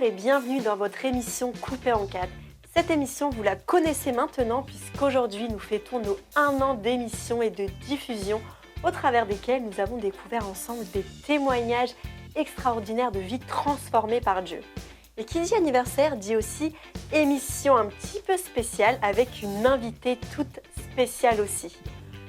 Bonjour et bienvenue dans votre émission Coupée en 4. Cette émission, vous la connaissez maintenant puisqu'aujourd'hui nous fêtons nos 1 an d'émission et de diffusion au travers desquels nous avons découvert ensemble des témoignages extraordinaires de vies transformées par Dieu. Et qui dit anniversaire dit aussi émission un petit peu spéciale avec une invitée toute spéciale aussi.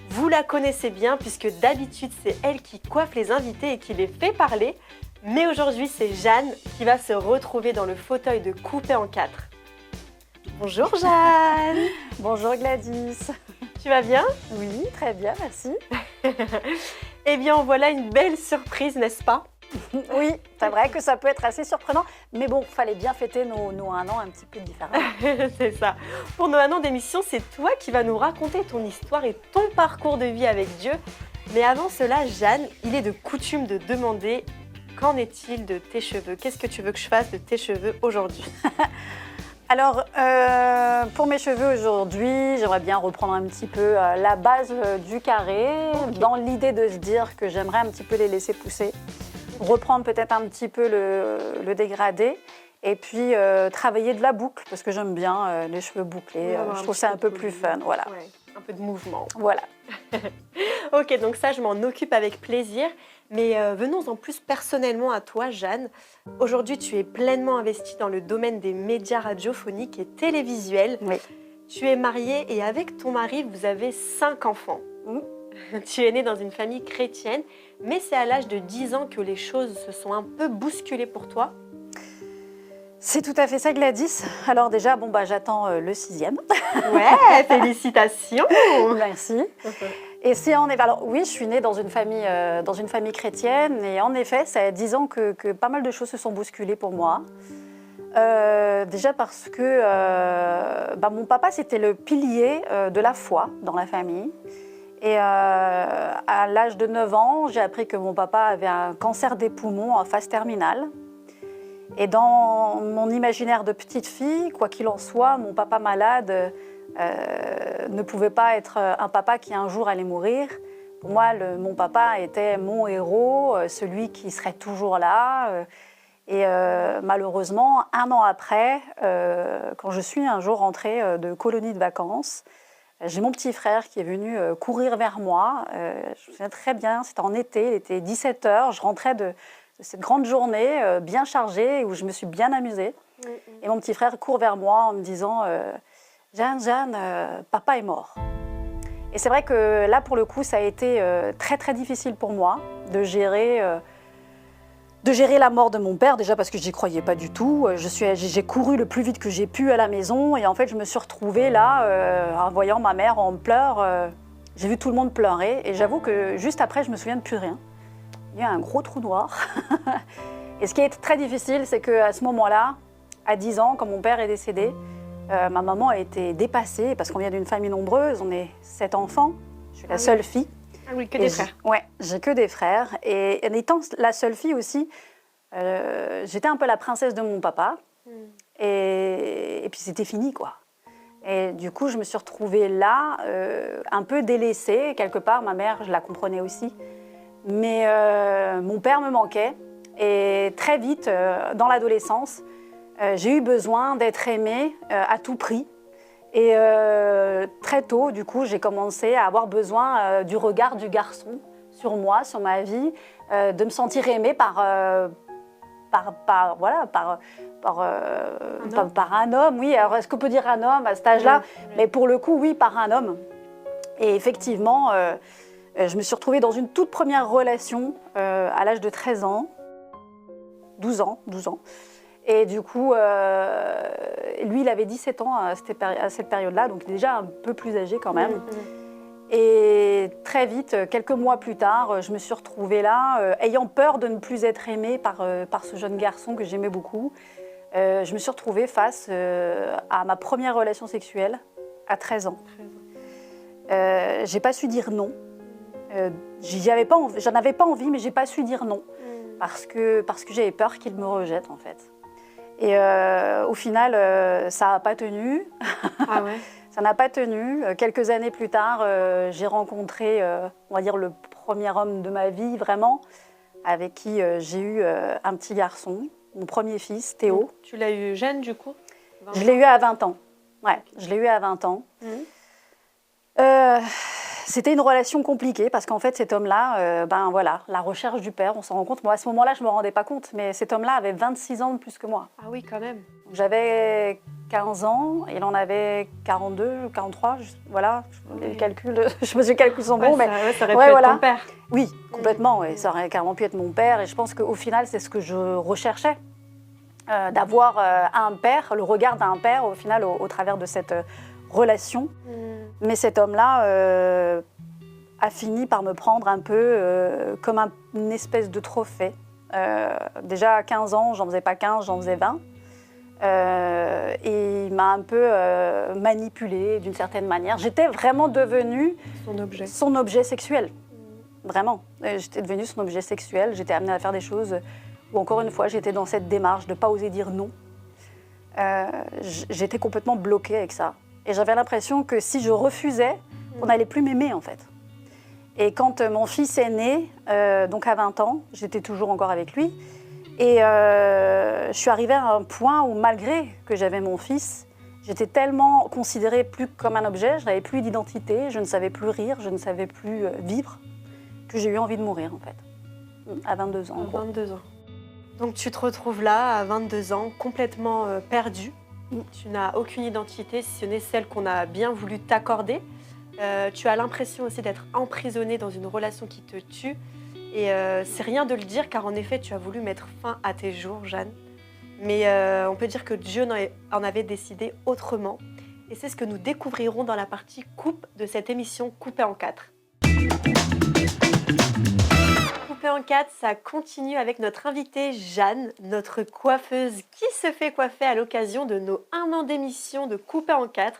Vous la connaissez bien puisque d'habitude c'est elle qui coiffe les invités et qui les fait parler. Mais aujourd'hui c'est Jeanne qui va se retrouver dans le fauteuil de Coupée en 4. Bonjour Jeanne. Bonjour Gladys. Tu vas bien? Oui, très bien, merci. Eh bien voilà une belle surprise, n'est-ce pas? Oui, c'est vrai que ça peut être assez surprenant, mais bon, fallait bien fêter nos 1 an un petit peu différemment. C'est ça. Pour nos 1 an d'émission, c'est toi qui vas nous raconter ton histoire et ton parcours de vie avec Dieu. Mais avant cela, Jeanne, il est de coutume de demander qu'en est-il de tes cheveux? Qu'est-ce que tu veux que je fasse de tes cheveux aujourd'hui? Alors, pour mes cheveux aujourd'hui, j'aimerais bien reprendre un petit peu la base du carré, dans l'idée de se dire que j'aimerais un petit peu les laisser pousser. Reprendre peut-être un petit peu le dégradé et puis travailler de la boucle parce que j'aime bien les cheveux bouclés. Je trouve ça un peu plus fun. Voilà. Ouais, un peu de mouvement. Voilà. Ok, donc ça, je m'en occupe avec plaisir. Mais venons en plus personnellement à toi, Jeanne. Aujourd'hui, tu es pleinement investie dans le domaine des médias radiophoniques et télévisuels. Oui. Tu es mariée et avec ton mari, vous avez 5 enfants. Tu es née dans une famille chrétienne, mais c'est à l'âge de 10 ans que les choses se sont un peu bousculées pour toi. C'est tout à fait ça, Gladys. Alors déjà, j'attends le 6e. Ouais, félicitations. Merci. Et si en effet, alors oui, je suis née dans une famille chrétienne, et en effet, ça a 10 ans que pas mal de choses se sont bousculées pour moi. Déjà parce que mon papa, c'était le pilier de la foi dans la famille. Et à l'âge de 9 ans, j'ai appris que mon papa avait un cancer des poumons en phase terminale. Et dans mon imaginaire de petite fille, quoi qu'il en soit, mon papa malade ne pouvait pas être un papa qui un jour allait mourir. Pour moi, mon papa était mon héros, celui qui serait toujours là. Et malheureusement, 1 an après, quand je suis un jour rentrée de colonie de vacances, j'ai mon petit frère qui est venu courir vers moi. Je me souviens très bien, c'était en été, il était 17h. Je rentrais de cette grande journée bien chargée où je me suis bien amusée. Et mon petit frère court vers moi en me disant « Jeanne, papa est mort ». Et c'est vrai que là, pour le coup, ça a été très, très difficile pour moi de gérer la mort de mon père, déjà parce que je n'y croyais pas du tout. J'ai couru le plus vite que j'ai pu à la maison et en fait, je me suis retrouvée là, en voyant ma mère en pleurs. J'ai vu tout le monde pleurer et j'avoue que juste après, je ne me souviens de plus rien. Il y a un gros trou noir. Et ce qui est très difficile, c'est qu'à ce moment-là, à 10 ans, quand mon père est décédé, ma maman a été dépassée parce qu'on vient d'une famille nombreuse, on est 7 enfants, je suis la seule fille. Ah oui, que des frères. Ouais, j'ai que des frères. Et en étant la seule fille aussi, j'étais un peu la princesse de mon papa. Et puis c'était fini, quoi. Et du coup, je me suis retrouvée là, un peu délaissée. Quelque part, ma mère, je la comprenais aussi. Mais mon père me manquait. Et très vite, dans l'adolescence, j'ai eu besoin d'être aimée à tout prix. Et très tôt, du coup, j'ai commencé à avoir besoin du regard du garçon sur moi, sur ma vie, de me sentir aimée par un homme. Oui, alors est-ce qu'on peut dire un homme à cet âge-là? Mais pour le coup, oui, par un homme. Et effectivement, je me suis retrouvée dans une toute première relation à l'âge de 13 ans, 12 ans. Et du coup, lui, il avait 17 ans à cette période-là, donc déjà un peu plus âgé quand même. Et très vite, quelques mois plus tard, je me suis retrouvée là, ayant peur de ne plus être aimée par ce jeune garçon que j'aimais beaucoup. Je me suis retrouvée face à ma première relation sexuelle à 13 ans. J'ai pas su dire non. J'en avais pas envie, mais j'ai pas su dire non. Parce que j'avais peur qu'il me rejette, en fait. Et au final, ça n'a pas tenu. Ah ouais. Ça n'a pas tenu. Quelques années plus tard, j'ai rencontré, on va dire, le premier homme de ma vie, vraiment, avec qui j'ai eu un petit garçon. mon premier fils, Théo. Tu l'as eu jeune du coup? Je l'ai eu à 20 ans. Ouais, je l'ai eu à 20 ans. C'était une relation compliquée parce qu'en fait, cet homme-là, voilà, la recherche du père, on s'en rend compte. Moi, à ce moment-là, je ne me rendais pas compte, mais cet homme-là avait 26 ans de plus que moi. Ah oui, quand même. J'avais 15 ans, il en avait 42, 43, voilà, les calculs, je sais pas si les calculs sont bons, mais... Ça aurait pu être ton père. Oui, complètement, et ça aurait carrément pu être mon père, et je pense qu'au final, c'est ce que je recherchais, d'avoir un père, le regard d'un père, au final, au travers de cette relation. Mais cet homme-là a fini par me prendre un peu comme une espèce de trophée. Déjà à 15 ans, j'en faisais pas 15, j'en faisais 20. Et il m'a un peu manipulée d'une certaine manière. J'étais vraiment devenue son objet sexuel. Vraiment. J'étais devenue son objet sexuel. J'étais amenée à faire des choses où, encore une fois, j'étais dans cette démarche de ne pas oser dire non. J'étais complètement bloquée avec ça. Et j'avais l'impression que si je refusais, on n'allait plus m'aimer, en fait. Et quand mon fils est né, donc à 20 ans, j'étais toujours encore avec lui. Et je suis arrivée à un point où, malgré que j'avais mon fils, j'étais tellement considérée plus comme un objet, je n'avais plus d'identité, je ne savais plus rire, je ne savais plus vivre, que j'ai eu envie de mourir, en fait, à 22 ans. À 22 ans. Donc tu te retrouves là, à 22 ans, complètement perdue. Tu n'as aucune identité, si ce n'est celle qu'on a bien voulu t'accorder. Tu as l'impression aussi d'être emprisonnée dans une relation qui te tue. Et c'est rien de le dire, car en effet, tu as voulu mettre fin à tes jours, Jeanne. Mais on peut dire que Dieu en avait décidé autrement. Et c'est ce que nous découvrirons dans la partie coupe de cette émission Coupée en 4. Coupée en 4, ça continue avec notre invitée Jeanne, notre coiffeuse qui se fait coiffer à l'occasion de nos 1 an d'émission de Coupée en 4.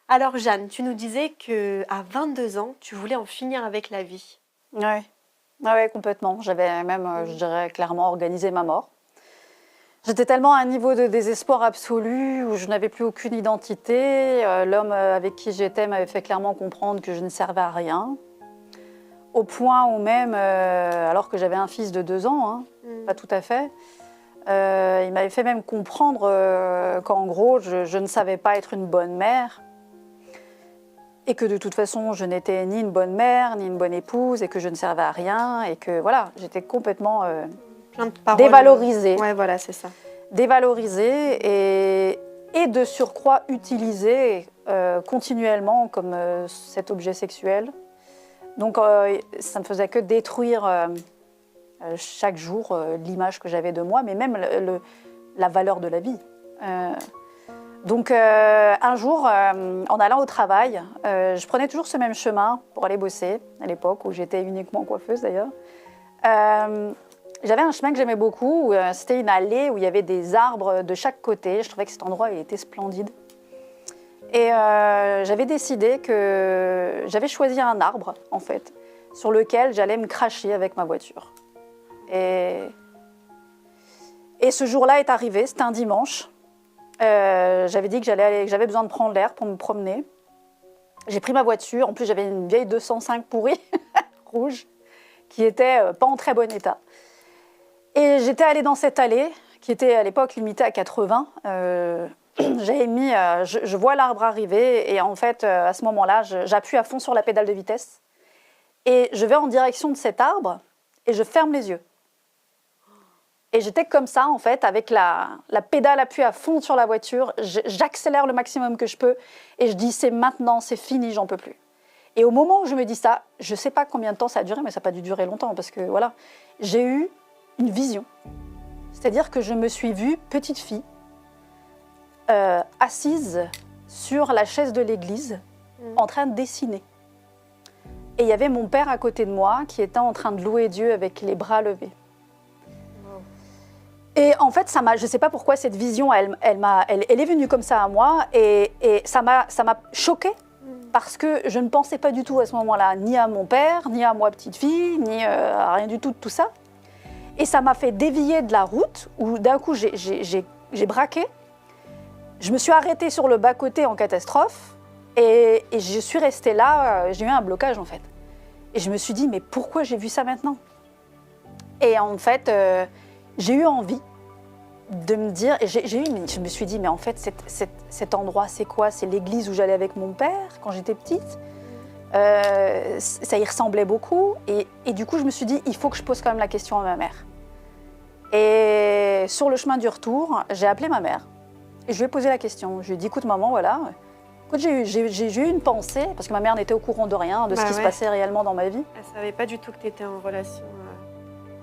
Alors Jeanne, tu nous disais qu'à 22 ans, tu voulais en finir avec la vie. Oui. Ah ouais, complètement. J'avais même, je dirais, clairement organisé ma mort. J'étais tellement à un niveau de désespoir absolu où je n'avais plus aucune identité. L'homme avec qui j'étais m'avait fait clairement comprendre que je ne servais à rien. Au point où même, alors que j'avais un fils de 2 ans, pas tout à fait, il m'avait fait même comprendre qu'en gros, je ne savais pas être une bonne mère. Et que de toute façon, je n'étais ni une bonne mère, ni une bonne épouse, et que je ne servais à rien, et que voilà, j'étais complètement dévalorisée. Ouais, voilà, c'est ça. Dévalorisée et de surcroît utilisée continuellement comme cet objet sexuel. Donc ça ne faisait que détruire chaque jour l'image que j'avais de moi, mais même la valeur de la vie. Donc un jour, en allant au travail, je prenais toujours ce même chemin pour aller bosser, à l'époque où j'étais uniquement coiffeuse d'ailleurs. J'avais un chemin que j'aimais beaucoup, c'était une allée où il y avait des arbres de chaque côté. Je trouvais que cet endroit il était splendide. Et j'avais décidé que j'avais choisi un arbre, en fait, sur lequel j'allais me cracher avec ma voiture. Et ce jour-là est arrivé, c'était un dimanche. J'avais dit que j'avais besoin de prendre l'air pour me promener. J'ai pris ma voiture, en plus j'avais une vieille 205 pourrie, rouge, qui était pas en très bon état. Et j'étais allée dans cette allée, qui était à l'époque limitée à 80. J'avais mis, je vois l'arbre arriver, et en fait, à ce moment-là, j'appuie à fond sur la pédale de vitesse. Et je vais en direction de cet arbre, et je ferme les yeux. Et j'étais comme ça, en fait, avec la pédale appuyée à fond sur la voiture. J'accélère le maximum que je peux et je dis, c'est maintenant, c'est fini, j'en peux plus. Et au moment où je me dis ça, je ne sais pas combien de temps ça a duré, mais ça n'a pas dû durer longtemps parce que, voilà, j'ai eu une vision. C'est-à-dire que je me suis vue, petite fille, assise sur la chaise de l'église, en train de dessiner. Et il y avait mon père à côté de moi qui était en train de louer Dieu avec les bras levés. Et en fait, je ne sais pas pourquoi cette vision, elle est venue comme ça à moi et ça m'a choquée parce que je ne pensais pas du tout à ce moment-là ni à mon père, ni à moi petite fille, ni à rien du tout de tout ça. Et ça m'a fait dévier de la route où d'un coup j'ai braqué. Je me suis arrêtée sur le bas-côté en catastrophe et je suis restée là, j'ai eu un blocage en fait. Et je me suis dit, mais pourquoi j'ai vu ça maintenant? Et en fait, j'ai eu envie de me dire, et je me suis dit, mais en fait, cet endroit, c'est quoi? C'est l'église où j'allais avec mon père quand j'étais petite. Ça y ressemblait beaucoup. Et du coup, je me suis dit, il faut que je pose quand même la question à ma mère. Et sur le chemin du retour, j'ai appelé ma mère. Et je lui ai posé la question. Je lui ai dit, écoute maman, voilà, écoute, j'ai eu une pensée, parce que ma mère n'était au courant de rien, de ce qui se passait réellement dans ma vie. Elle ne savait pas du tout que tu étais en relation.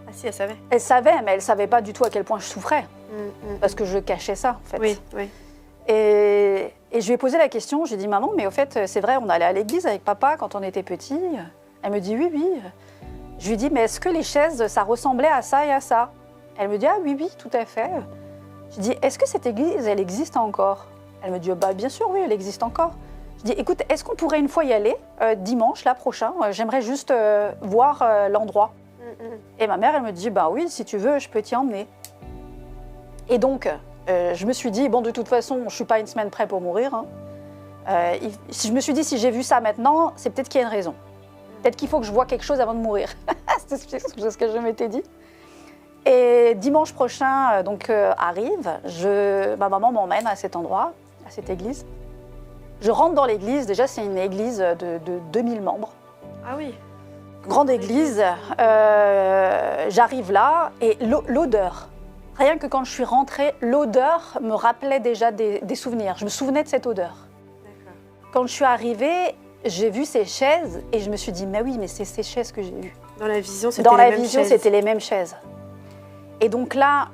Ah si, elle savait. Elle savait, mais elle ne savait pas du tout à quel point je souffrais. Parce que je cachais ça, en fait. Oui, oui. Et je lui ai posé la question, j'ai dit, maman, mais au fait, c'est vrai, on allait à l'église avec papa quand on était petit. Elle me dit, oui, oui. Je lui ai dit, mais est-ce que les chaises, ça ressemblait à ça et à ça? Elle me dit, ah oui, oui, tout à fait. Je dis, est-ce que cette église, elle existe encore? Elle me dit, bah, bien sûr, oui, elle existe encore. Je dis, écoute, est-ce qu'on pourrait une fois y aller, dimanche, là, prochain? J'aimerais juste voir l'endroit. Et ma mère, elle me dit, bah oui, si tu veux, je peux t'y emmener. Et donc, je me suis dit, bon, de toute façon, je ne suis pas une semaine près pour mourir. Hein. Je me suis dit, si j'ai vu ça maintenant, c'est peut-être qu'il y a une raison. Peut-être qu'il faut que je voie quelque chose avant de mourir. C'est ce que je m'étais dit. Et dimanche prochain, arrive, ma maman m'emmène à cet endroit, à cette église. Je rentre dans l'église, déjà c'est une église de 2000 membres. Ah oui. Grande église, j'arrive là et l'odeur, rien que quand je suis rentrée, l'odeur me rappelait déjà des souvenirs. Je me souvenais de cette odeur. Quand je suis arrivée, j'ai vu ces chaises et je me suis dit, mais oui, mais c'est ces chaises que j'ai vues. Dans la vision, c'était les mêmes chaises. Dans la vision, c'était les mêmes chaises. Et donc là,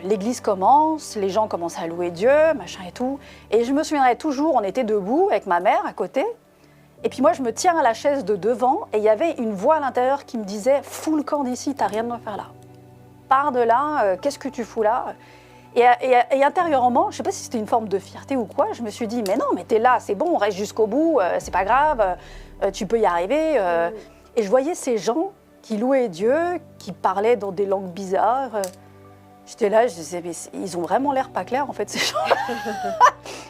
l'église commence, les gens commencent à louer Dieu, machin et tout. Et je me souviendrai toujours, on était debout avec ma mère à côté. Et puis moi, je me tiens à la chaise de devant et il y avait une voix à l'intérieur qui me disait « Fous le camp d'ici, t'as rien à faire là. Pars de là, qu'est-ce que tu fous là ?» Et intérieurement, je ne sais pas si c'était une forme de fierté ou quoi, je me suis dit « Mais non, mais t'es là, c'est bon, on reste jusqu'au bout, c'est pas grave, tu peux y arriver. » Et je voyais ces gens qui louaient Dieu, qui parlaient dans des langues bizarres. J'étais là, je disais, mais ils ont vraiment l'air pas clairs, en fait, ces gens.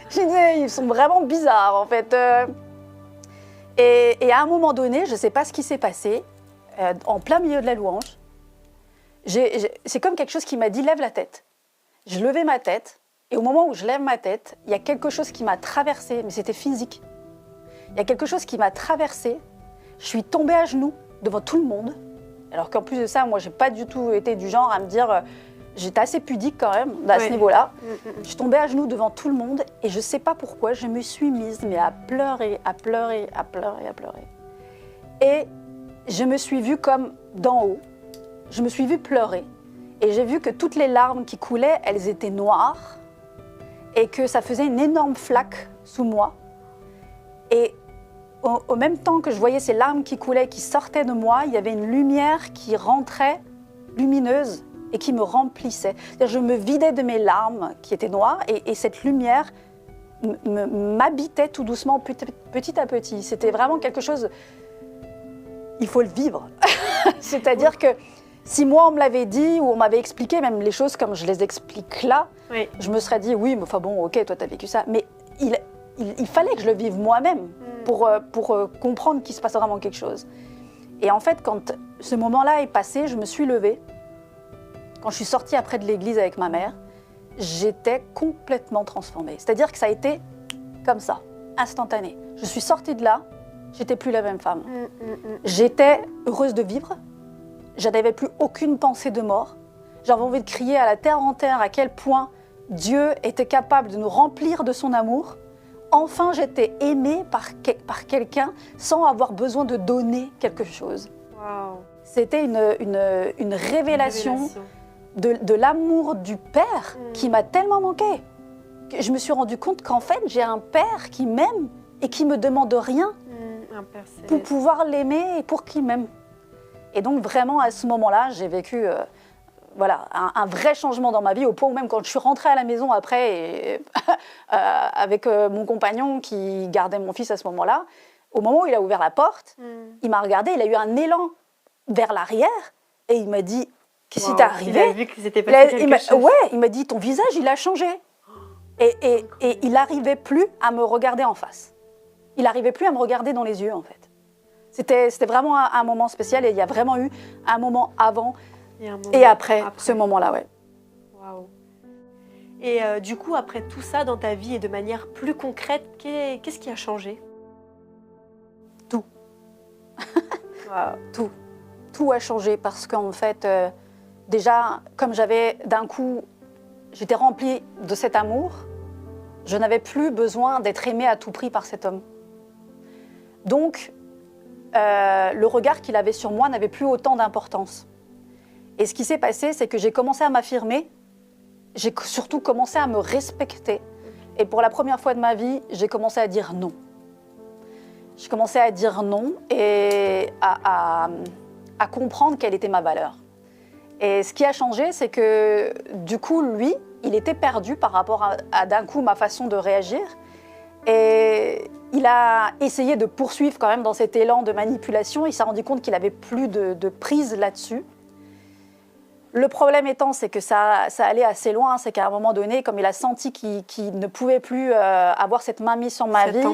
Je disais, ils sont vraiment bizarres, en fait. Et à un moment donné, je ne sais pas ce qui s'est passé, en plein milieu de la louange, c'est comme quelque chose qui m'a dit, lève la tête. Je levais ma tête, et au moment où je lève ma tête, il y a quelque chose qui m'a traversée, mais c'était physique. Il y a quelque chose qui m'a traversée, je suis tombée à genoux devant tout le monde, alors qu'en plus de ça, moi, je n'ai pas du tout été du genre à me dire... J'étais assez pudique quand même, à ce niveau-là. Je suis tombée à genoux devant tout le monde et je ne sais pas pourquoi, je me suis mise mais à pleurer, à pleurer, à pleurer, à pleurer. Et je me suis vue comme d'en haut, je me suis vue pleurer et j'ai vu que toutes les larmes qui coulaient, elles étaient noires et que ça faisait une énorme flaque sous moi. Et au même temps que je voyais ces larmes qui coulaient, qui sortaient de moi, il y avait une lumière qui rentrait, lumineuse, et qui me remplissait. C'est-à-dire, je me vidais de mes larmes qui étaient noires et cette lumière m'habitait tout doucement, petit à petit. C'était vraiment quelque chose... Il faut le vivre. C'est-à-dire que si moi, on me l'avait dit ou on m'avait expliqué, même les choses comme je les explique là, je me serais dit, oui, mais enfin bon, ok, toi, t'as vécu ça. Mais il fallait que je le vive moi-même pour comprendre qu'il se passe vraiment quelque chose. Et en fait, quand ce moment-là est passé, je me suis levée. Quand je suis sortie après de l'église avec ma mère, j'étais complètement transformée. C'est-à-dire que ça a été comme ça, instantané. Je suis sortie de là, j'étais plus la même femme. J'étais heureuse de vivre, je n'avais plus aucune pensée de mort. J'avais envie de crier à la terre entière à quel point Dieu était capable de nous remplir de son amour. Enfin, j'étais aimée par quelqu'un sans avoir besoin de donner quelque chose. Wow. C'était une révélation. De l'amour du Père qui m'a tellement manqué. Je me suis rendu compte qu'en fait, j'ai un Père qui m'aime et qui me demande rien pour pouvoir l'aimer et pour qu'il m'aime. Et donc vraiment, à ce moment-là, j'ai vécu un vrai changement dans ma vie, au point où même quand je suis rentrée à la maison après, avec mon compagnon qui gardait mon fils à ce moment-là, au moment où il a ouvert la porte, il m'a regardé, il a eu un élan vers l'arrière et il m'a dit... Qu'est-ce qui t'est arrivé? Il a vu que c'était passé quelque chose. Ouais, il m'a dit, ton visage, il a changé. Et il n'arrivait plus à me regarder en face. Il n'arrivait plus à me regarder dans les yeux, en fait. C'était vraiment un moment spécial et il y a vraiment eu un moment avant et après ce moment-là, ouais. Waouh. Et du coup, après tout ça, dans ta vie et de manière plus concrète, qu'est-ce qui a changé? Tout. Waouh. Tout. Tout a changé parce qu'en fait, déjà, comme j'avais d'un coup, j'étais remplie de cet amour, je n'avais plus besoin d'être aimée à tout prix par cet homme. Donc, le regard qu'il avait sur moi n'avait plus autant d'importance. Et ce qui s'est passé, c'est que j'ai commencé à m'affirmer, j'ai surtout commencé à me respecter. Et pour la première fois de ma vie, j'ai commencé à dire non. J'ai commencé à dire non et à comprendre quelle était ma valeur. Et ce qui a changé, c'est que du coup, lui, il était perdu par rapport à d'un coup ma façon de réagir. Et il a essayé de poursuivre quand même dans cet élan de manipulation. Il s'est rendu compte qu'il n'avait plus de prise là-dessus. Le problème étant, c'est que ça allait assez loin. C'est qu'à un moment donné, comme il a senti qu'il ne pouvait plus avoir cette mainmise sur ma vie,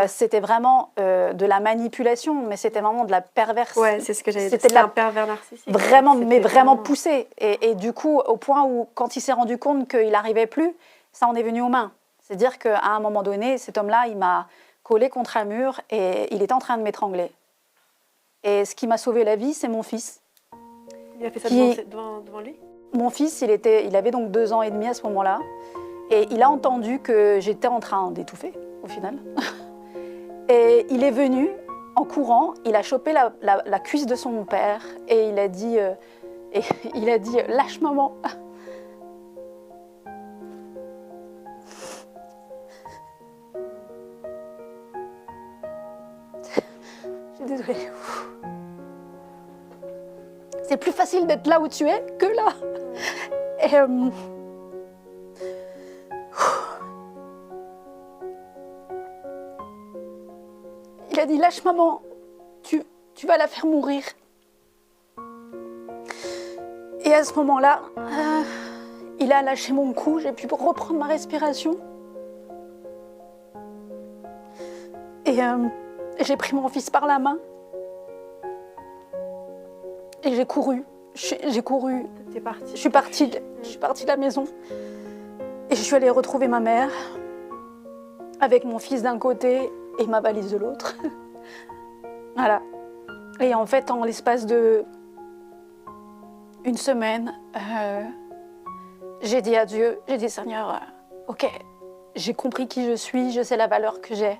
c'était vraiment de la manipulation, mais c'était vraiment de la perversion. Ouais, c'est ce que j'avais dit. C'était un pervers narcissique. Vraiment, mais vraiment poussé. Et du coup, au point où, quand il s'est rendu compte qu'il n'arrivait plus, ça en est venu aux mains. C'est-à-dire qu'à un moment donné, cet homme-là, il m'a collé contre un mur et il était en train de m'étrangler. Et ce qui m'a sauvé la vie, c'est mon fils. Il a fait ça devant lui? Mon fils, il avait donc 2 ans et demi à ce moment-là. Et il a entendu que j'étais en train d'étouffer, au final. Et il est venu en courant, il a chopé la cuisse de son père et il a dit, lâche maman. Je suis désolée. C'est plus facile d'être là où tu es que là. Et il a dit, lâche maman, tu vas la faire mourir. Et à ce moment-là, il a lâché mon cou, j'ai pu reprendre ma respiration. Et j'ai pris mon fils par la main. Et j'ai couru. J'ai couru. T'es partie. Je suis partie de la maison. Et je suis allée retrouver ma mère avec mon fils d'un côté et ma valise de l'autre. Voilà. Et en fait, en l'espace de une semaine, j'ai dit à Dieu, j'ai dit Seigneur, ok, j'ai compris qui je suis, je sais la valeur que j'ai.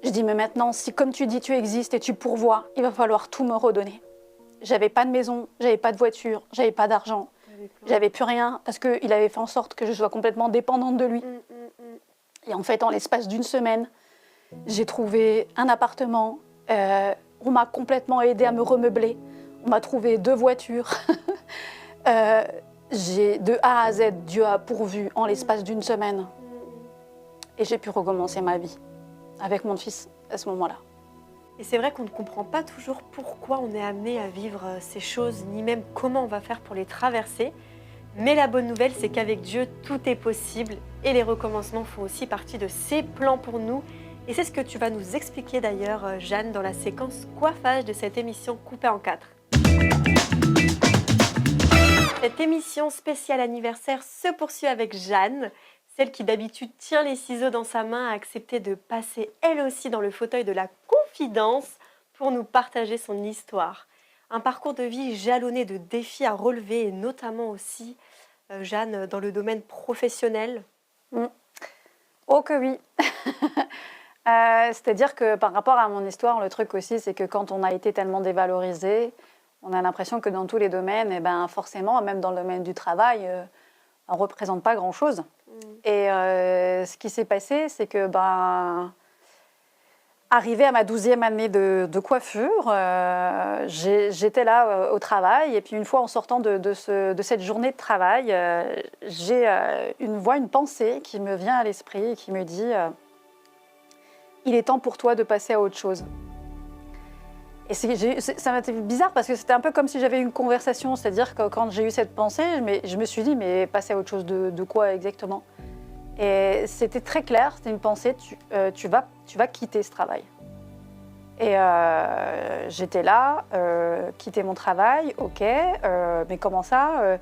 Je dis mais maintenant, si comme tu dis tu existes et tu pourvois, il va falloir tout me redonner. J'avais pas de maison, j'avais pas de voiture, j'avais pas d'argent, j'avais plus rien parce qu'il avait fait en sorte que je sois complètement dépendante de lui. Et en fait, en l'espace d'une semaine, j'ai trouvé un appartement, on m'a complètement aidée à me remeubler, on m'a trouvé 2 voitures. De A à Z, Dieu a pourvu en l'espace d'une semaine. Et j'ai pu recommencer ma vie avec mon fils à ce moment-là. Et c'est vrai qu'on ne comprend pas toujours pourquoi on est amené à vivre ces choses, ni même comment on va faire pour les traverser. Mais la bonne nouvelle, c'est qu'avec Dieu, tout est possible et les recommencements font aussi partie de ses plans pour nous. Et c'est ce que tu vas nous expliquer d'ailleurs, Jeanne, dans la séquence coiffage de cette émission coupée en 4. Cette émission spéciale anniversaire se poursuit avec Jeanne. Celle qui d'habitude tient les ciseaux dans sa main a accepté de passer elle aussi dans le fauteuil de la confidence pour nous partager son histoire. Un parcours de vie jalonné de défis à relever et notamment aussi, Jeanne, dans le domaine professionnel. Oh que oui. C'est-à-dire que par rapport à mon histoire, le truc aussi, c'est que quand on a été tellement dévalorisé, on a l'impression que dans tous les domaines, et ben forcément, même dans le domaine du travail, on ne représente pas grand-chose. Et ce qui s'est passé, c'est que, arrivée à ma 12e année de coiffure, j'étais là au travail. Et puis une fois en sortant de cette journée de travail, j'ai une pensée qui me vient à l'esprit et qui me dit il est temps pour toi de passer à autre chose. Et ça m'a été bizarre parce que c'était un peu comme si j'avais eu une conversation. C'est-à-dire que quand j'ai eu cette pensée, je me suis dit mais passer à autre chose de quoi exactement? Et c'était très clair, c'était une pensée, tu vas quitter ce travail. Et j'étais là, quitter mon travail, ok, mais comment ça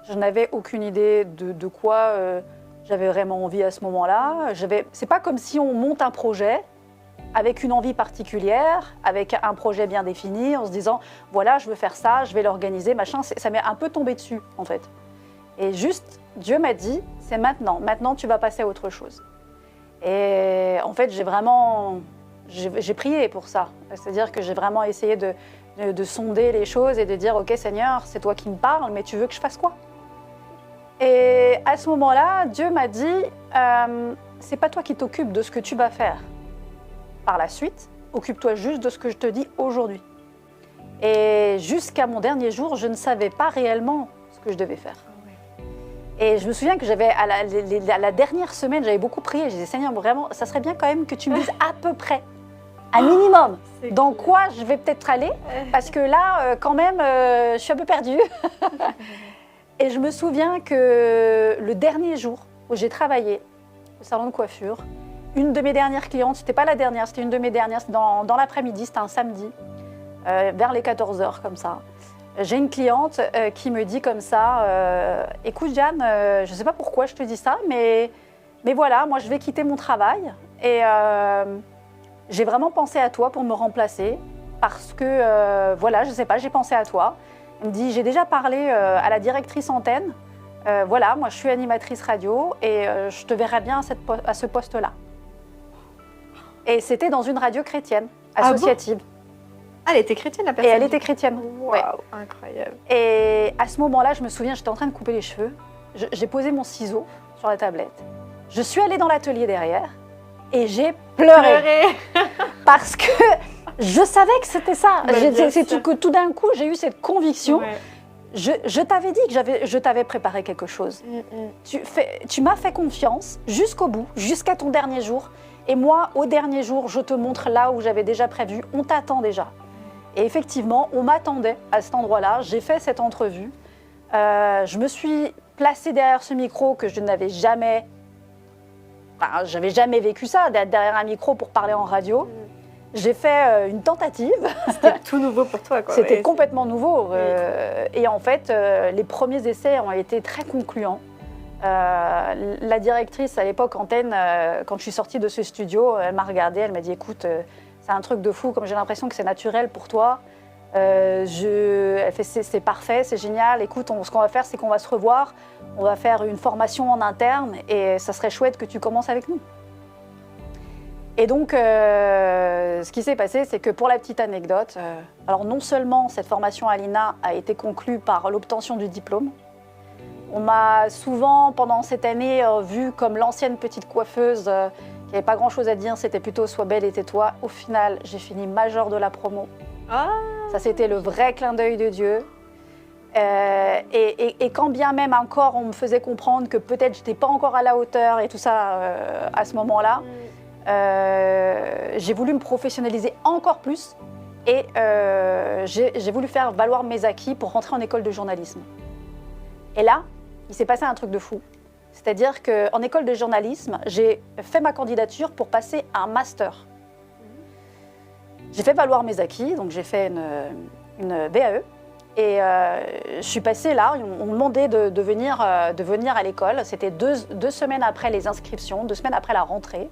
Je n'avais aucune idée de quoi j'avais vraiment envie à ce moment-là. C'est pas comme si on monte un projet avec une envie particulière, avec un projet bien défini, en se disant voilà, je veux faire ça, je vais l'organiser, machin. Ça m'est un peu tombé dessus, en fait. Et juste, Dieu m'a dit c'est maintenant. Maintenant, tu vas passer à autre chose. Et en fait, j'ai prié pour ça. C'est-à-dire que j'ai vraiment essayé de sonder les choses et de dire ok, Seigneur, c'est toi qui me parles, mais tu veux que je fasse quoi? Et à ce moment-là, Dieu m'a dit c'est pas toi qui t'occupes de ce que tu vas faire par la suite, occupe-toi juste de ce que je te dis aujourd'hui. Et jusqu'à mon dernier jour, je ne savais pas réellement ce que je devais faire. Et je me souviens que à la dernière semaine, j'avais beaucoup prié. Je disais, Seigneur, vraiment, ça serait bien quand même que tu me dises à peu près, un minimum, dans quoi je vais peut-être aller. Parce que là, quand même, je suis un peu perdue. Et je me souviens que le dernier jour où j'ai travaillé au salon de coiffure, une de mes dernières clientes, c'était pas la dernière, c'était une de mes dernières, c'était dans l'après-midi, c'était un samedi, vers les 14h comme ça. J'ai une cliente qui me dit comme ça, écoute Jeanne, je ne sais pas pourquoi je te dis ça, mais voilà, moi je vais quitter mon travail et j'ai vraiment pensé à toi pour me remplacer parce que, voilà, je ne sais pas, j'ai pensé à toi. Elle me dit, j'ai déjà parlé à la directrice antenne, voilà, moi je suis animatrice radio et je te verrai bien à ce poste-là. Et c'était dans une radio chrétienne, associative. Ah bon? Ah, elle était chrétienne, la personne? Et elle était chrétienne. Waouh, ouais. Incroyable. Et à ce moment-là, je me souviens, j'étais en train de couper les cheveux. J'ai posé mon ciseau sur la tablette. Je suis allée dans l'atelier derrière et j'ai pleuré. Parce que je savais que c'était ça. C'est que tout d'un coup, j'ai eu cette conviction. Ouais. Je t'avais dit que je t'avais préparé quelque chose. Tu m'as fait confiance jusqu'au bout, jusqu'à ton dernier jour. Et moi, au dernier jour, je te montre là où j'avais déjà prévu. On t'attend déjà. Et effectivement, on m'attendait à cet endroit-là. J'ai fait cette entrevue. Je me suis placée derrière ce micro que je n'avais jamais... Enfin, j'avais jamais vécu ça, d'être derrière un micro pour parler en radio. J'ai fait une tentative. C'était tout nouveau pour toi, quoi. C'était complètement nouveau. Et en fait, les premiers essais ont été très concluants. La directrice à l'époque antenne, quand je suis sortie de ce studio, elle m'a regardée, elle m'a dit écoute, c'est un truc de fou, comme j'ai l'impression que c'est naturel pour toi. Elle fait c'est parfait, c'est génial. Écoute, ce qu'on va faire, c'est qu'on va se revoir, on va faire une formation en interne et ça serait chouette que tu commences avec nous. Et donc, ce qui s'est passé, c'est que pour la petite anecdote, alors non seulement cette formation à l'INA a été conclue par l'obtention du diplôme, on m'a souvent, pendant cette année, vue comme l'ancienne petite coiffeuse qui n'avait pas grand-chose à dire, c'était plutôt « sois belle et tais-toi ». Au final, j'ai fini majeure de la promo. Ah. Ça, c'était le vrai clin d'œil de Dieu. Et quand bien même encore, on me faisait comprendre que peut-être je n'étais pas encore à la hauteur et tout ça à ce moment-là, j'ai voulu me professionnaliser encore plus et j'ai voulu faire valoir mes acquis pour rentrer en école de journalisme. Et là, il s'est passé un truc de fou. C'est-à-dire qu'en école de journalisme, j'ai fait ma candidature pour passer un master. J'ai fait valoir mes acquis, donc j'ai fait une VAE. Et je suis passée là, on me demandait de venir à l'école. C'était deux semaines après les inscriptions, 2 semaines après la rentrée.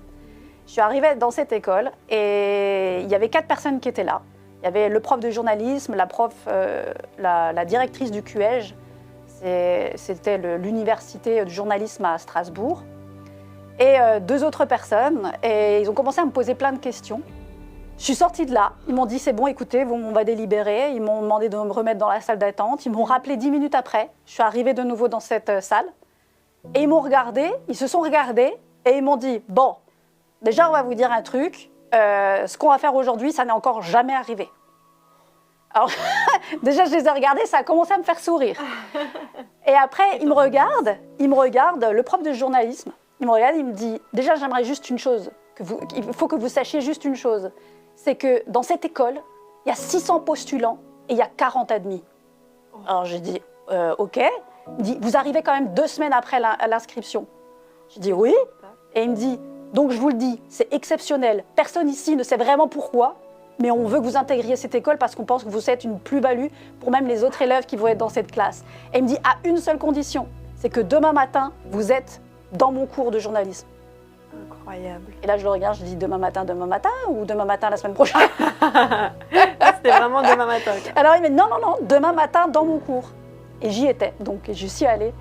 Je suis arrivée dans cette école et il y avait 4 personnes qui étaient là. Il y avait le prof de journalisme, la directrice du QEJ, c'était l'université du journalisme à Strasbourg, et 2 autres personnes. Et ils ont commencé à me poser plein de questions. Je suis sortie de là, ils m'ont dit c'est bon, écoutez, on va délibérer. Ils m'ont demandé de me remettre dans la salle d'attente. Ils m'ont rappelé 10 minutes après. Je suis arrivée de nouveau dans cette salle. Et ils m'ont regardé, ils se sont regardés et ils m'ont dit bon, déjà on va vous dire un truc, ce qu'on va faire aujourd'hui, ça n'est encore jamais arrivé. Alors, déjà, je les ai regardés, ça a commencé à me faire sourire. Et après, il me regarde, le prof de journalisme, il me regarde, il me dit, déjà, j'aimerais juste une chose, il faut que vous sachiez juste une chose, c'est que dans cette école, il y a 600 postulants et il y a 40 admis. Alors, j'ai dit, ok. Il me dit, vous arrivez quand même 2 semaines après l'inscription. J'ai dit, oui. Et il me dit, donc je vous le dis, c'est exceptionnel, personne ici ne sait vraiment pourquoi, mais on veut que vous intégriez cette école parce qu'on pense que vous êtes une plus-value pour même les autres élèves qui vont être dans cette classe. Et il me dit, à une seule condition, c'est que demain matin, vous êtes dans mon cours de journalisme. Incroyable. Et là, je le regarde, je dis demain matin ou demain matin la semaine prochaine. C'était vraiment demain matin. Alors il me dit, non, demain matin dans mon cours. Et j'y étais, donc j'y suis allée.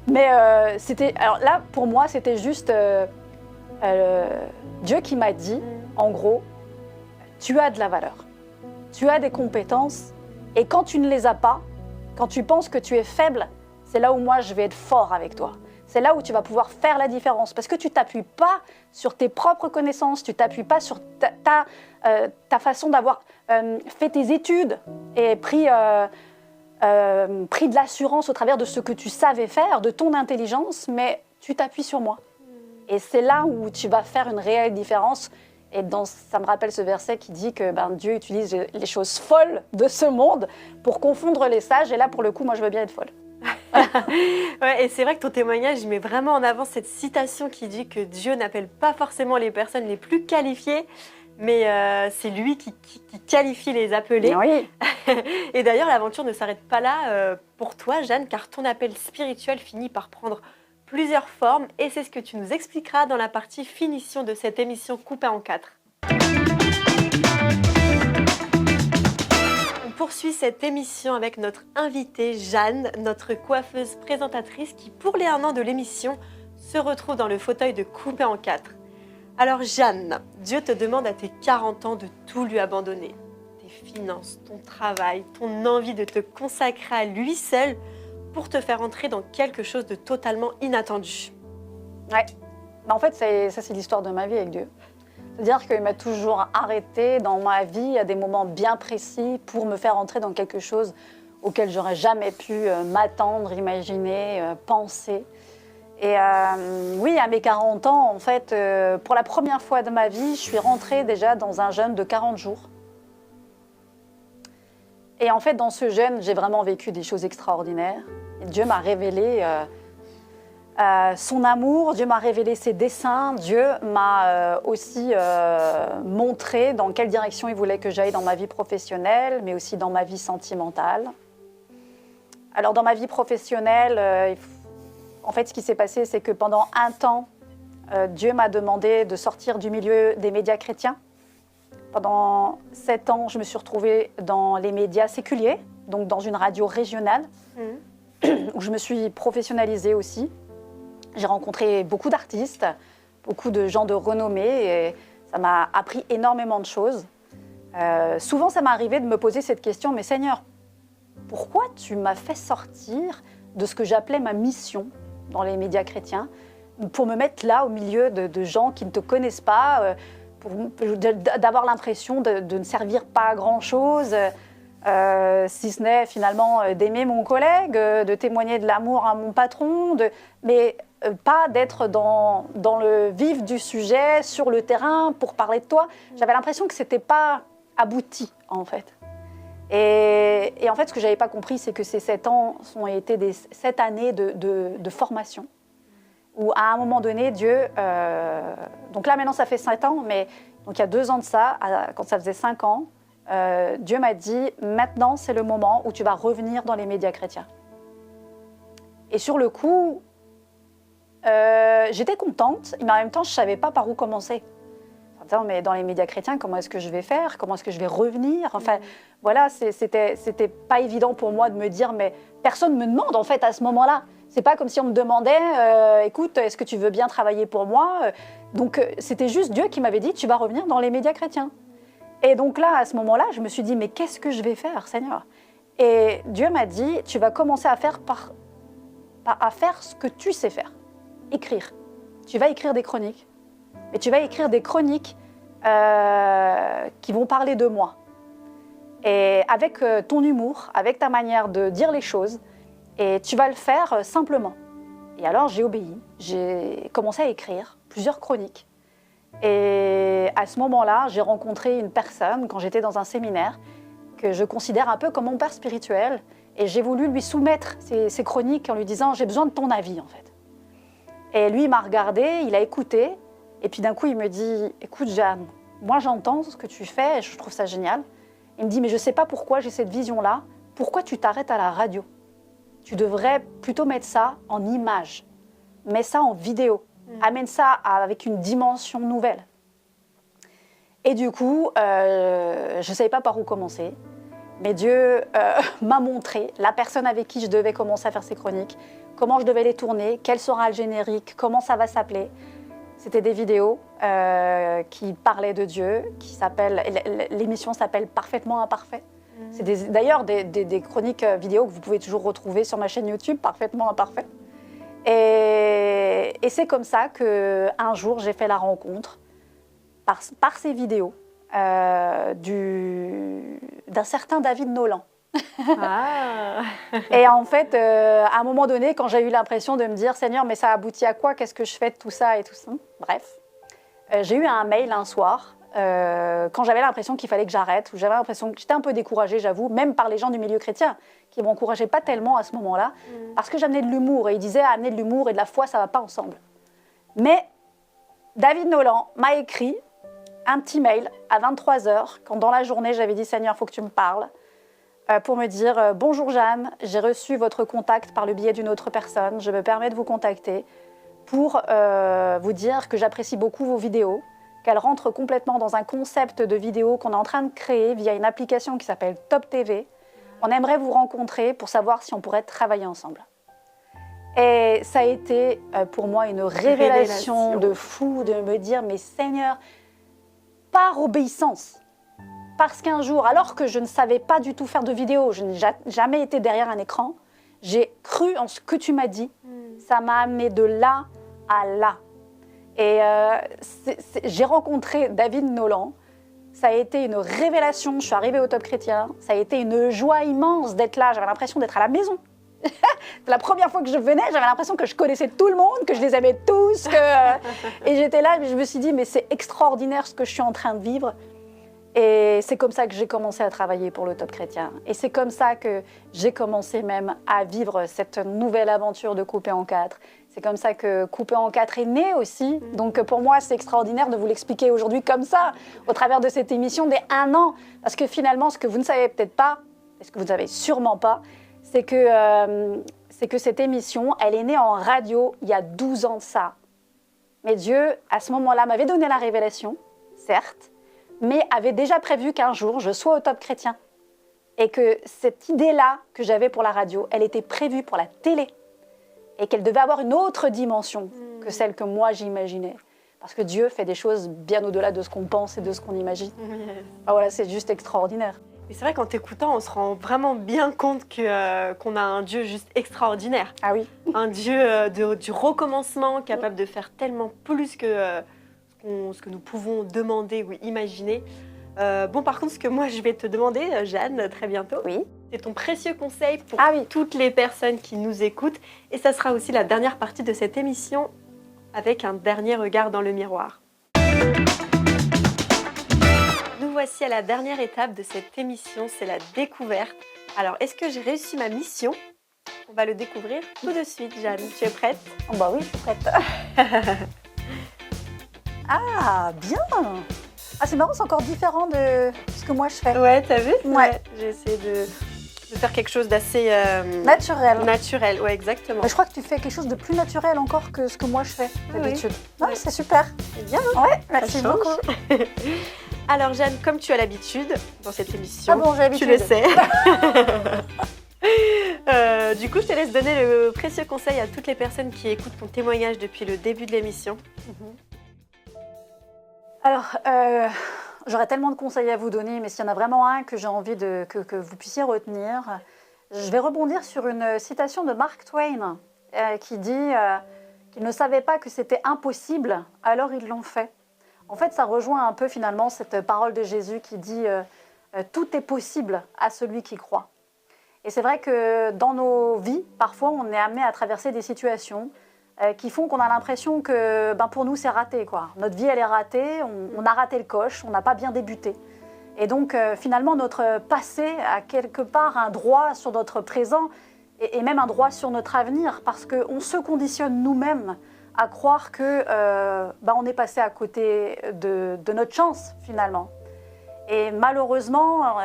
Mais alors là, pour moi, c'était juste Dieu qui m'a dit, en gros, tu as de la valeur, tu as des compétences, et quand tu ne les as pas, quand tu penses que tu es faible, c'est là où moi je vais être fort avec toi. C'est là où tu vas pouvoir faire la différence, parce que tu ne t'appuies pas sur tes propres connaissances, tu ne t'appuies pas sur ta façon d'avoir fait tes études et pris de l'assurance au travers de ce que tu savais faire, de ton intelligence, mais tu t'appuies sur moi. Et c'est là où tu vas faire une réelle différence. Et ça me rappelle ce verset qui dit que Dieu utilise les choses folles de ce monde pour confondre les sages. Et là, pour le coup, moi, je veux bien être folle. Ouais, et c'est vrai que ton témoignage met vraiment en avant cette citation qui dit que Dieu n'appelle pas forcément les personnes les plus qualifiées, mais c'est lui qui qualifie les appelés. Oui. Et d'ailleurs, l'aventure ne s'arrête pas là pour toi, Jeanne, car ton appel spirituel finit par prendre plusieurs formes, et c'est ce que tu nous expliqueras dans la partie finition de cette émission coupée en 4. On poursuit cette émission avec notre invitée Jeanne, notre coiffeuse présentatrice qui, pour les 1 an de l'émission, se retrouve dans le fauteuil de coupé en 4. Alors Jeanne, Dieu te demande à tes 40 ans de tout lui abandonner. Tes finances, ton travail, ton envie de te consacrer à lui seul pour te faire entrer dans quelque chose de totalement inattendu. Ouais. En fait, ça c'est l'histoire de ma vie avec Dieu. C'est-à-dire qu'il m'a toujours arrêté dans ma vie à des moments bien précis pour me faire entrer dans quelque chose auquel j'aurais jamais pu m'attendre, imaginer, penser. Et oui, à mes 40 ans, en fait, pour la première fois de ma vie, je suis rentrée déjà dans un jeûne de 40 jours. Et en fait, dans ce jeûne, j'ai vraiment vécu des choses extraordinaires. Et Dieu m'a révélé son amour, Dieu m'a révélé ses desseins, Dieu m'a aussi montré dans quelle direction il voulait que j'aille dans ma vie professionnelle, mais aussi dans ma vie sentimentale. Alors dans ma vie professionnelle, en fait ce qui s'est passé, c'est que pendant un temps, Dieu m'a demandé de sortir du milieu des médias chrétiens. Pendant 7 ans, je me suis retrouvée dans les médias séculiers, donc dans une radio régionale, où je me suis professionnalisée aussi. J'ai rencontré beaucoup d'artistes, beaucoup de gens de renommée, et ça m'a appris énormément de choses. Souvent, ça m'est arrivé de me poser cette question, mais Seigneur, pourquoi tu m'as fait sortir de ce que j'appelais ma mission dans les médias chrétiens, pour me mettre là au milieu de gens qui ne te connaissent pas, d'avoir l'impression de ne servir pas à grand-chose, si ce n'est finalement d'aimer mon collègue, de témoigner de l'amour à mon patron, mais pas d'être dans le vif du sujet, sur le terrain, pour parler de toi. J'avais l'impression que ce n'était pas abouti, en fait. Et en fait, ce que je n'avais pas compris, c'est que ces 7 ans ont été 7 années de formation, où à un moment donné, Dieu... donc là, maintenant, ça fait 7 ans, mais donc il y a 2 ans de ça, quand ça faisait 5 ans, Dieu m'a dit, maintenant, c'est le moment où tu vas revenir dans les médias chrétiens. Et sur le coup, j'étais contente, mais en même temps, je ne savais pas par où commencer. Attends, mais dans les médias chrétiens, comment est-ce que je vais faire? Comment est-ce que je vais revenir? Enfin, voilà, c'était pas évident pour moi de me dire, mais personne me demande, en fait, à ce moment-là. C'est pas comme si on me demandait, écoute, est-ce que tu veux bien travailler pour moi? Donc, c'était juste Dieu qui m'avait dit, tu vas revenir dans les médias chrétiens. Et donc là, à ce moment-là, je me suis dit, mais qu'est-ce que je vais faire, Seigneur? Et Dieu m'a dit, tu vas commencer à faire ce que tu sais faire, écrire. Tu vas écrire des chroniques. Et tu vas écrire des chroniques qui vont parler de moi. Et avec ton humour, avec ta manière de dire les choses, et tu vas le faire simplement. Et alors j'ai obéi, j'ai commencé à écrire plusieurs chroniques. Et à ce moment-là, j'ai rencontré une personne, quand j'étais dans un séminaire, que je considère un peu comme mon père spirituel. Et j'ai voulu lui soumettre ces chroniques en lui disant « j'ai besoin de ton avis en fait ». Et lui, il m'a regardé, il a écouté. Et puis d'un coup, il me dit « écoute Jeanne, moi j'entends ce que tu fais et je trouve ça génial. Il me dit, mais je ne sais pas pourquoi j'ai cette vision-là. Pourquoi tu t'arrêtes à la radio? Tu devrais plutôt mettre ça en image. Mets ça en vidéo. Amène ça avec une dimension nouvelle. Et du coup, je ne savais pas par où commencer. Mais Dieu m'a montré la personne avec qui je devais commencer à faire ces chroniques, comment je devais les tourner, quel sera le générique, comment ça va s'appeler. C'était des vidéos qui parlaient de Dieu, l'émission s'appelle Parfaitement Imparfait. C'est d'ailleurs des chroniques vidéo que vous pouvez toujours retrouver sur ma chaîne YouTube, Parfaitement Imparfait. Et c'est comme ça qu'un jour, j'ai fait la rencontre, par ces vidéos, d'un certain David Nolan. Ah. Et en fait, à un moment donné, quand j'ai eu l'impression de me dire « Seigneur, mais ça aboutit à quoi? Qu'est-ce que je fais de tout ça ?» et tout ça. Bref, j'ai eu un mail un soir, quand j'avais l'impression qu'il fallait que j'arrête, où j'avais l'impression que j'étais un peu découragée, j'avoue, même par les gens du milieu chrétien, qui ne m'encourageaient pas tellement à ce moment-là, parce que j'amenais de l'humour. Et ils disaient « Amener de l'humour et de la foi, ça ne va pas ensemble. » Mais David Nolan m'a écrit un petit mail à 23h, quand dans la journée, j'avais dit « Seigneur, il faut que tu me parles », pour me dire « Bonjour Jeanne, j'ai reçu votre contact par le biais d'une autre personne. Je me permets de vous contacter pour vous dire que j'apprécie beaucoup vos vidéos, qu'elles rentrent complètement dans un concept de vidéo qu'on est en train de créer via une application qui s'appelle Top TV. On aimerait vous rencontrer pour savoir si on pourrait travailler ensemble. » Et ça a été pour moi une révélation de fou de me dire « Mais Seigneur, par obéissance !» Parce qu'un jour, alors que je ne savais pas du tout faire de vidéo, je n'ai jamais été derrière un écran, j'ai cru en ce que tu m'as dit. Ça m'a amené de là à là. Et j'ai rencontré David Nolan. Ça a été une révélation. Je suis arrivée au Top Chrétien. Ça a été une joie immense d'être là. J'avais l'impression d'être à la maison. La première fois que je venais, j'avais l'impression que je connaissais tout le monde, que je les aimais tous. Et j'étais là, et je me suis dit, mais c'est extraordinaire ce que je suis en train de vivre. Et c'est comme ça que j'ai commencé à travailler pour le Top Chrétien. Et c'est comme ça que j'ai commencé même à vivre cette nouvelle aventure de Coupé en 4. C'est comme ça que Coupé en 4 est né aussi. Donc pour moi, c'est extraordinaire de vous l'expliquer aujourd'hui comme ça, au travers de cette émission des 1 an. Parce que finalement, ce que vous ne savez peut-être pas, et ce que vous ne savez sûrement pas, c'est que cette émission, elle est née en radio il y a 12 ans de ça. Mais Dieu, à ce moment-là, m'avait donné la révélation, certes, mais avait déjà prévu qu'un jour, je sois au Top Chrétien. Et que cette idée-là que j'avais pour la radio, elle était prévue pour la télé. Et qu'elle devait avoir une autre dimension que celle que moi j'imaginais. Parce que Dieu fait des choses bien au-delà de ce qu'on pense et de ce qu'on imagine. Ah, voilà, c'est juste extraordinaire. Et c'est vrai qu'en t'écoutant, on se rend vraiment bien compte qu'on a un Dieu juste extraordinaire. Ah oui. Un Dieu du recommencement, capable de faire tellement plus que ce que nous pouvons demander ou imaginer. Bon, par contre, ce que moi je vais te demander, Jeanne, très bientôt, c'est ton précieux conseil pour toutes les personnes qui nous écoutent. Et ça sera aussi la dernière partie de cette émission avec un dernier regard dans le miroir. Nous voici à la dernière étape de cette émission, c'est la découverte. Alors, est-ce que j'ai réussi ma mission? On va le découvrir tout de suite, Jeanne. Tu es prête? Oh bah oui, je suis prête. Ah, bien! Ah, c'est marrant, c'est encore différent de ce que moi je fais. Ouais, t'as vu? Ouais. J'ai essayé de faire quelque chose d'assez... naturel. Naturel, ouais, exactement. Mais je crois que tu fais quelque chose de plus naturel encore que ce que moi je fais d'habitude. Oui. Ouais, c'est super. C'est bien, hein? Ouais, merci beaucoup. Alors, Jeanne, comme tu as l'habitude dans cette émission, ah bon, j'ai l'habitude. Tu le sais. Du coup, je te laisse donner le précieux conseil à toutes les personnes qui écoutent ton témoignage depuis le début de l'émission. Alors, j'aurais tellement de conseils à vous donner, mais s'il y en a vraiment un que j'ai envie que vous puissiez retenir, je vais rebondir sur une citation de Mark Twain qui dit qu'ils ne savaient pas que c'était impossible, alors ils l'ont fait. En fait, ça rejoint un peu finalement cette parole de Jésus qui dit « Tout est possible à celui qui croit ». Et c'est vrai que dans nos vies, parfois, on est amené à traverser des situations qui font qu'on a l'impression que pour nous, c'est raté, quoi. Notre vie, elle est ratée, on a raté le coche, on n'a pas bien débuté. Et donc, finalement, notre passé a quelque part un droit sur notre présent et même un droit sur notre avenir parce qu'on se conditionne nous-mêmes à croire que on est passé à côté de notre chance finalement. Et malheureusement,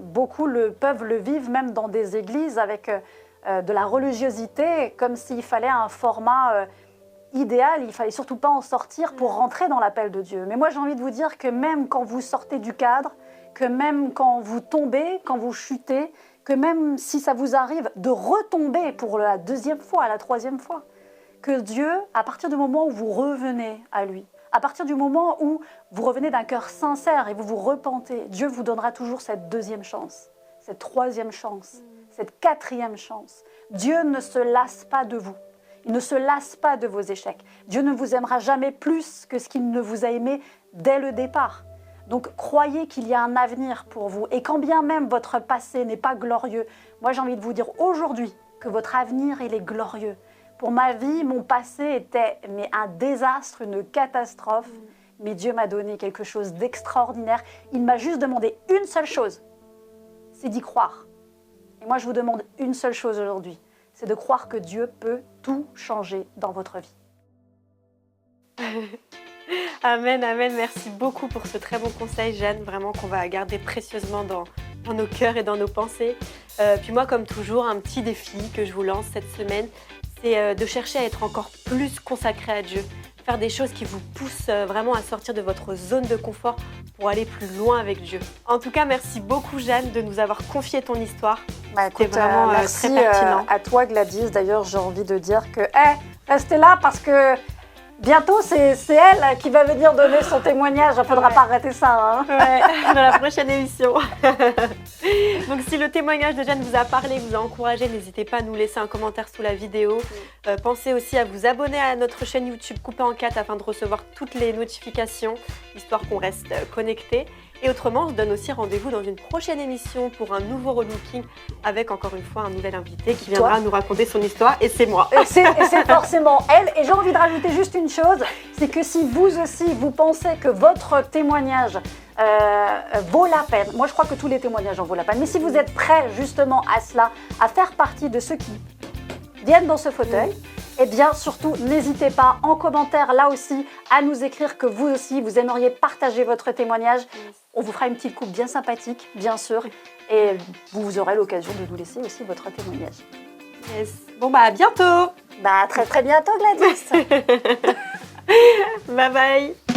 beaucoup peuvent le vivre même dans des églises avec de la religiosité, comme s'il fallait un format idéal, il ne fallait surtout pas en sortir pour rentrer dans l'appel de Dieu. Mais moi j'ai envie de vous dire que même quand vous sortez du cadre, que même quand vous tombez, quand vous chutez, que même si ça vous arrive de retomber pour la deuxième fois, la troisième fois, que Dieu, à partir du moment où vous revenez à lui, à partir du moment où vous revenez d'un cœur sincère et vous vous repentez, Dieu vous donnera toujours cette deuxième chance, cette troisième chance, cette quatrième chance. Dieu ne se lasse pas de vous. Il ne se lasse pas de vos échecs. Dieu ne vous aimera jamais plus que ce qu'il ne vous a aimé dès le départ. Donc croyez qu'il y a un avenir pour vous. Et quand bien même votre passé n'est pas glorieux, moi j'ai envie de vous dire aujourd'hui que votre avenir il est glorieux. Pour ma vie, mon passé était un désastre, une catastrophe. Mais Dieu m'a donné quelque chose d'extraordinaire. Il m'a juste demandé une seule chose, c'est d'y croire. Et moi, je vous demande une seule chose aujourd'hui, c'est de croire que Dieu peut tout changer dans votre vie. Amen, amen. Merci beaucoup pour ce très bon conseil, Jeanne. Vraiment qu'on va garder précieusement dans nos cœurs et dans nos pensées. Puis moi, comme toujours, un petit défi que je vous lance cette semaine, c'est de chercher à être encore plus consacré à Dieu. Faire des choses qui vous poussent vraiment à sortir de votre zone de confort pour aller plus loin avec Dieu. En tout cas, merci beaucoup, Jeanne, de nous avoir confié ton histoire. Écoute, c'était vraiment merci très pertinent. À toi, Gladys. D'ailleurs, j'ai envie de dire que restez là parce que bientôt, c'est elle qui va venir donner son témoignage. Il ne faudra pas arrêter ça. Hein. Ouais, dans la prochaine émission. Donc, si le témoignage de Jeanne vous a parlé, vous a encouragé, n'hésitez pas à nous laisser un commentaire sous la vidéo. Pensez aussi à vous abonner à notre chaîne YouTube Coupé en 4 afin de recevoir toutes les notifications, histoire qu'on reste connecté. Et autrement, on se donne aussi rendez-vous dans une prochaine émission pour un nouveau relooking avec encore une fois un nouvel invité qui viendra nous raconter son histoire et c'est moi. Et c'est forcément elle. Et j'ai envie de rajouter juste une chose, c'est que si vous aussi, vous pensez que votre témoignage vaut la peine, moi je crois que tous les témoignages en vaut la peine, mais si vous êtes prêts justement à cela, à faire partie de ceux qui viennent dans ce fauteuil, eh bien, surtout, n'hésitez pas en commentaire, là aussi, à nous écrire que vous aussi, vous aimeriez partager votre témoignage. On vous fera une petite coupe bien sympathique, bien sûr, et vous aurez l'occasion de nous laisser aussi votre témoignage. Yes. Bon, à bientôt. Très très bientôt, Gladys. Bye bye.